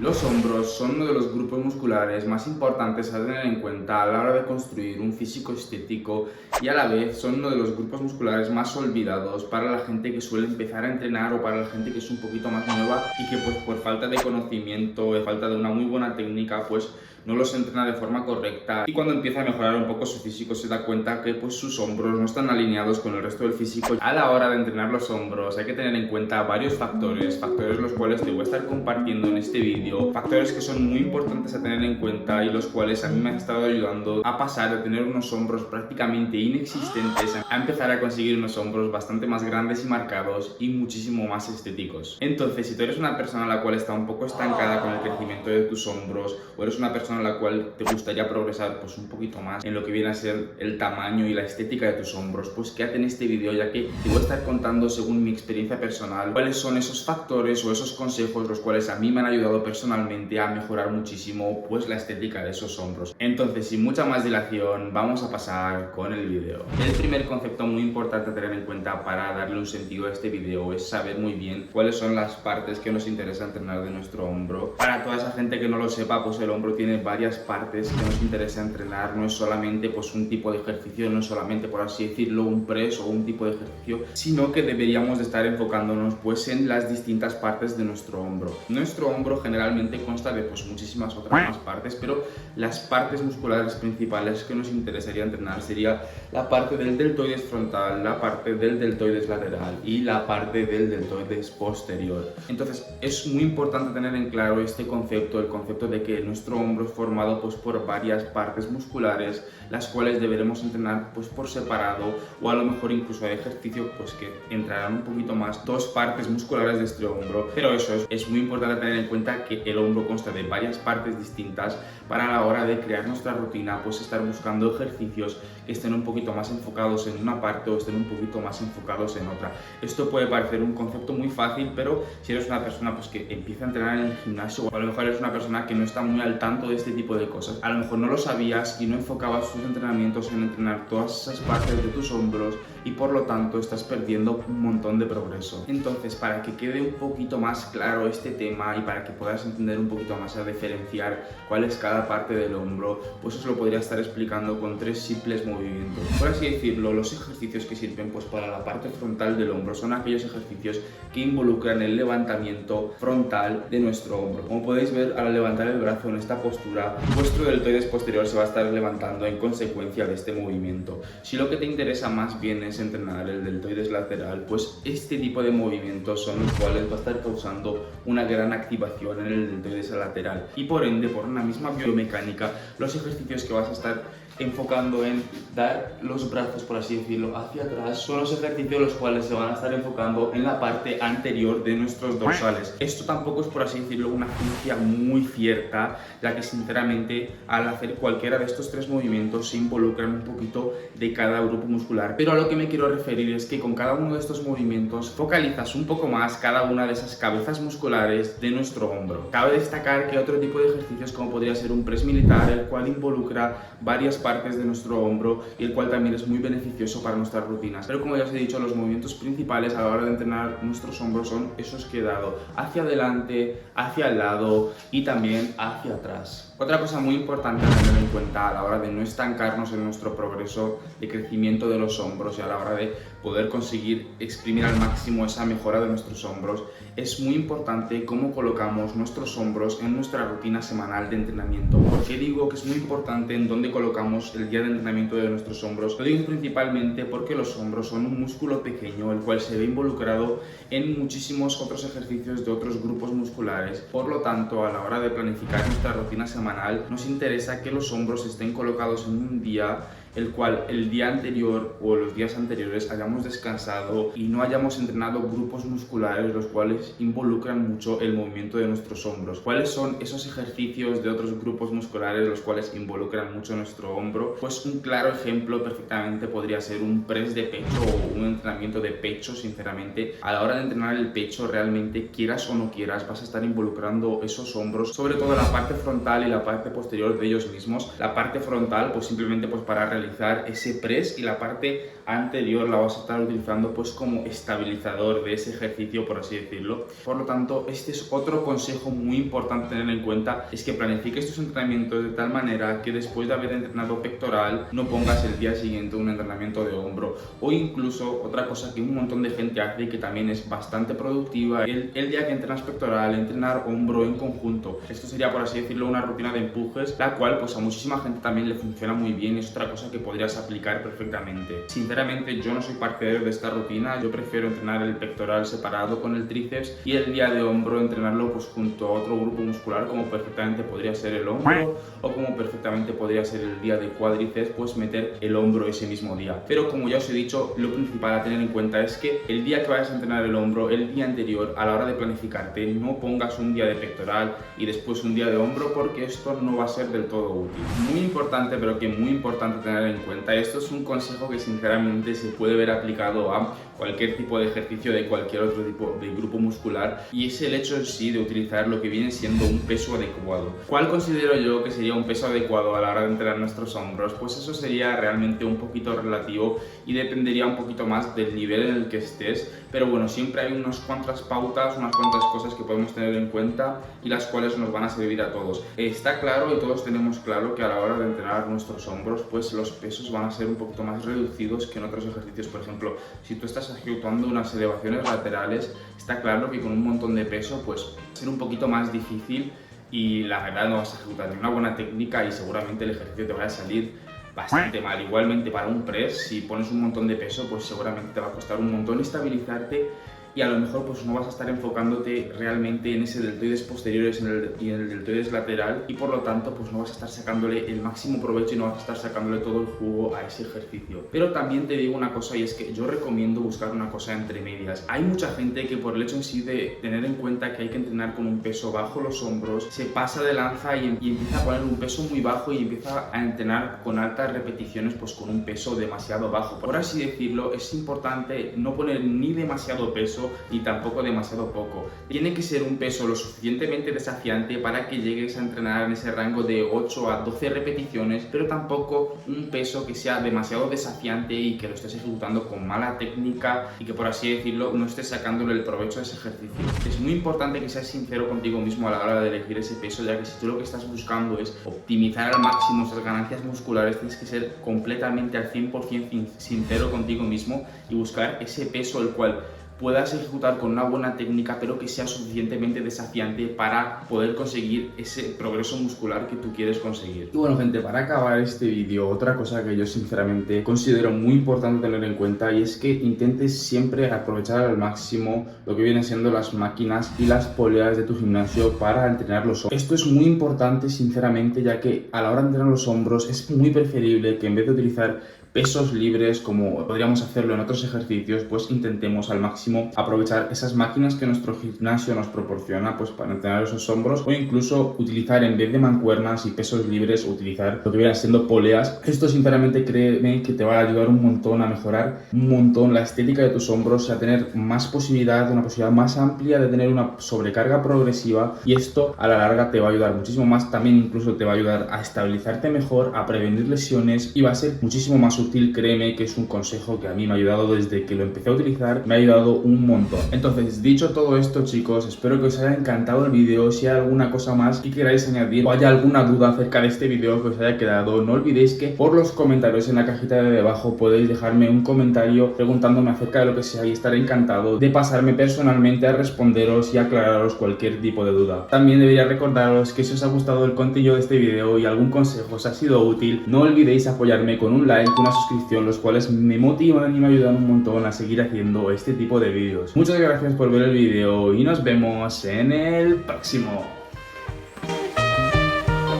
Los hombros son uno de los grupos musculares más importantes a tener en cuenta a la hora de construir un físico estético y a la vez son uno de los grupos musculares más olvidados para la gente que suele empezar a entrenar o para la gente que es un poquito más nueva y que pues por falta de conocimiento, de falta de una muy buena técnica, pues no los entrena de forma correcta y cuando empieza a mejorar un poco su físico se da cuenta que pues sus hombros no están alineados con el resto del físico. A la hora de entrenar los hombros hay que tener en cuenta varios factores los cuales te voy a estar compartiendo en este vídeo, factores que son muy importantes a tener en cuenta y los cuales a mí me han estado ayudando a pasar de tener unos hombros prácticamente inexistentes a empezar a conseguir unos hombros bastante más grandes y marcados y muchísimo más estéticos. Entonces, si tú eres una persona a la cual está un poco estancada con el crecimiento de tus hombros o eres una persona a la cual te gustaría progresar pues un poquito más en lo que viene a ser el tamaño y la estética de tus hombros, pues quédate en este vídeo ya que te voy a estar contando según mi experiencia personal cuáles son esos factores o esos consejos los cuales a mí me han ayudado personalmente a mejorar muchísimo pues la estética de esos hombros. Entonces, sin mucha más dilación, vamos a pasar con el vídeo. El primer concepto muy importante a tener en cuenta para darle un sentido a este vídeo es saber muy bien cuáles son las partes que nos interesa entrenar de nuestro hombro. Para toda esa gente que no lo sepa, pues el hombro tiene varias partes que nos interesa entrenar, no es solamente pues un tipo de ejercicio, no es solamente, por así decirlo, un press o un tipo de ejercicio, sino que deberíamos de estar enfocándonos pues en las distintas partes de nuestro hombro. Nuestro hombro generalmente consta de pues muchísimas otras más partes, pero las partes musculares principales que nos interesaría entrenar sería la parte del deltoides frontal, la parte del deltoides lateral y la parte del deltoides posterior. Entonces es muy importante tener en claro este concepto, el concepto de que nuestro hombro es formado pues por varias partes musculares, las cuales deberemos entrenar pues por separado, o a lo mejor incluso hay ejercicios pues que entrarán un poquito más dos partes musculares de este hombro, pero eso es muy importante tener en cuenta que el hombro consta de varias partes distintas para a la hora de crear nuestra rutina pues estar buscando ejercicios que estén un poquito más enfocados en una parte o estén un poquito más enfocados en otra. Esto puede parecer un concepto muy fácil, pero si eres una persona pues que empieza a entrenar en el gimnasio o a lo mejor eres una persona que no está muy al tanto de este tipo de cosas, a lo mejor no lo sabías y no enfocabas tus entrenamientos en entrenar todas esas partes de tus hombros y por lo tanto estás perdiendo un montón de progreso. Entonces, para que quede un poquito más claro este tema y para que puedas entender un poquito más a diferenciar cuál es cada parte del hombro, pues os lo podría estar explicando con tres simples movimientos. Por así decirlo, los ejercicios que sirven pues para la parte frontal del hombro son aquellos ejercicios que involucran el levantamiento frontal de nuestro hombro. Como podéis ver, al levantar el brazo en esta postura, vuestro deltoides posterior se va a estar levantando en consecuencia de este movimiento. Si lo que te interesa más bien es entrenar el deltoides lateral, pues este tipo de movimientos son los cuales va a estar causando una gran activación en el deltoides lateral y por ende, por una misma biomecánica, los ejercicios que vas a estar enfocando en dar los brazos, por así decirlo, hacia atrás, son los ejercicios los cuales se van a estar enfocando en la parte anterior de nuestros dorsales. Esto tampoco es, por así decirlo, una ciencia muy cierta, ya que sinceramente al hacer cualquiera de estos tres movimientos se involucran un poquito de cada grupo muscular, pero a lo que me quiero referir es que con cada uno de estos movimientos focalizas un poco más cada una de esas cabezas musculares de nuestro hombro. Cabe destacar que otro tipo de ejercicios, como podría ser un press militar, el cual involucra varias partes de nuestro hombro y el cual también es muy beneficioso para nuestras rutinas, pero como ya os he dicho, los movimientos principales a la hora de entrenar nuestros hombros son esos que he dado: hacia adelante, hacia el lado y también hacia atrás. Otra cosa muy importante a tener en cuenta a la hora de no estancarnos en nuestro progreso de crecimiento de los hombros y a la hora de poder conseguir exprimir al máximo esa mejora de nuestros hombros, es muy importante cómo colocamos nuestros hombros en nuestra rutina semanal de entrenamiento. ¿Por qué digo que es muy importante en dónde colocamos el día de entrenamiento de nuestros hombros? Lo digo principalmente porque los hombros son un músculo pequeño, el cual se ve involucrado en muchísimos otros ejercicios de otros grupos musculares. Por lo tanto, a la hora de planificar nuestra rutina semanal, nos interesa que los hombros estén colocados en un día el cual el día anterior o los días anteriores hayamos descansado y no hayamos entrenado grupos musculares los cuales involucran mucho el movimiento de nuestros hombros. ¿Cuáles son esos ejercicios de otros grupos musculares los cuales involucran mucho nuestro hombro? Pues un claro ejemplo perfectamente podría ser un press de pecho o un entrenamiento de pecho. Sinceramente, a la hora de entrenar el pecho, realmente quieras o no quieras, vas a estar involucrando esos hombros, sobre todo la parte frontal y la parte posterior de ellos mismos. La parte frontal pues simplemente pues para realizar ese press y la parte anterior la vas a estar utilizando pues como estabilizador de ese ejercicio, por así decirlo. Por lo tanto, este es otro consejo muy importante tener en cuenta, es que planifiques tus entrenamientos de tal manera que después de haber entrenado pectoral no pongas el día siguiente un entrenamiento de hombro. O incluso otra cosa que un montón de gente hace y que también es bastante productiva, el día que entrenas pectoral, entrenar hombro en conjunto. Esto sería, por así decirlo, una rutina de empujes, la cual pues a muchísima gente también le funciona muy bien, es otra cosa que podrías aplicar perfectamente. Sinceramente, yo no soy partidario de esta rutina, yo prefiero entrenar el pectoral separado con el tríceps y el día de hombro entrenarlo pues junto a otro grupo muscular, como perfectamente podría ser el hombro o como perfectamente podría ser el día de cuádriceps, pues meter el hombro ese mismo día. Pero como ya os he dicho, lo principal a tener en cuenta es que el día que vayas a entrenar el hombro, el día anterior, a la hora de planificarte, no pongas un día de pectoral y después un día de hombro, porque esto no va a ser del todo útil. Muy importante, pero que muy importante tener en cuenta, esto es un consejo que sinceramente se puede ver aplicado a cualquier tipo de ejercicio de cualquier otro tipo de grupo muscular, y es el hecho en sí de utilizar lo que viene siendo un peso adecuado. ¿Cuál considero yo que sería un peso adecuado a la hora de entrenar nuestros hombros? Pues eso sería realmente un poquito relativo y dependería un poquito más del nivel en el que estés, pero bueno, siempre hay unas cuantas pautas, unas cuantas cosas que podemos tener en cuenta y las cuales nos van a servir a todos. Está claro y todos tenemos claro que a la hora de entrenar nuestros hombros, pues los pesos van a ser un poquito más reducidos que en otros ejercicios. Por ejemplo, si tú estás ejecutando unas elevaciones laterales, está claro que con un montón de peso pues va a ser un poquito más difícil y la verdad no vas a ejecutar ni una buena técnica y seguramente el ejercicio te va a salir bastante mal. Igualmente para un press, si pones un montón de peso, pues seguramente te va a costar un montón estabilizarte y a lo mejor pues no vas a estar enfocándote realmente en ese deltoides posteriores y en el deltoides lateral, y por lo tanto pues no vas a estar sacándole el máximo provecho y no vas a estar sacándole todo el jugo a ese ejercicio. Pero también te digo una cosa, y es que yo recomiendo buscar una cosa entre medias. Hay mucha gente que por el hecho en sí de tener en cuenta que hay que entrenar con un peso bajo los hombros, se pasa de lanza y empieza a poner un peso muy bajo y empieza a entrenar con altas repeticiones pues con un peso demasiado bajo. Por así decirlo, es importante no poner ni demasiado peso ni tampoco demasiado poco. Tiene que ser un peso lo suficientemente desafiante para que llegues a entrenar en ese rango de 8 a 12 repeticiones, pero tampoco un peso que sea demasiado desafiante y que lo estés ejecutando con mala técnica y que, por así decirlo, no estés sacándole el provecho a ese ejercicio. Es muy importante que seas sincero contigo mismo a la hora de elegir ese peso, ya que si tú lo que estás buscando es optimizar al máximo esas ganancias musculares, tienes que ser completamente al 100% sincero contigo mismo y buscar ese peso el cual puedas ejecutar con una buena técnica, pero que sea suficientemente desafiante para poder conseguir ese progreso muscular que tú quieres conseguir. Y bueno, gente, para acabar este vídeo, otra cosa que yo sinceramente considero muy importante tener en cuenta, y es que intentes siempre aprovechar al máximo lo que vienen siendo las máquinas y las poleas de tu gimnasio para entrenar los hombros. Esto es muy importante, sinceramente, ya que a la hora de entrenar los hombros es muy preferible que en vez de utilizar pesos libres como podríamos hacerlo en otros ejercicios, pues intentemos al máximo aprovechar esas máquinas que nuestro gimnasio nos proporciona pues para entrenar esos hombros, o incluso utilizar, en vez de mancuernas y pesos libres, utilizar lo que vienen siendo poleas. Esto sinceramente, créeme que te va a ayudar un montón a mejorar un montón la estética de tus hombros, a tener más posibilidad, una posibilidad más amplia de tener una sobrecarga progresiva, y esto a la larga te va a ayudar muchísimo más. También incluso te va a ayudar a estabilizarte mejor, a prevenir lesiones, y va a ser muchísimo más útil. Créeme que es un consejo que a mí me ha ayudado desde que lo empecé a utilizar, me ha ayudado un montón. Entonces, dicho todo esto, chicos, espero que os haya encantado el vídeo. Si hay alguna cosa más que queráis añadir o haya alguna duda acerca de este vídeo que os haya quedado, no olvidéis que por los comentarios en la cajita de debajo podéis dejarme un comentario preguntándome acerca de lo que sea, y estaré encantado de pasarme personalmente a responderos y aclararos cualquier tipo de duda. También debería recordaros que si os ha gustado el contenido de este vídeo y algún consejo os ha sido útil, no olvidéis apoyarme con un like, una suscripción, los cuales me motivan y me ayudan un montón a seguir haciendo este tipo de vídeos. Muchas gracias por ver el vídeo y nos vemos en el próximo.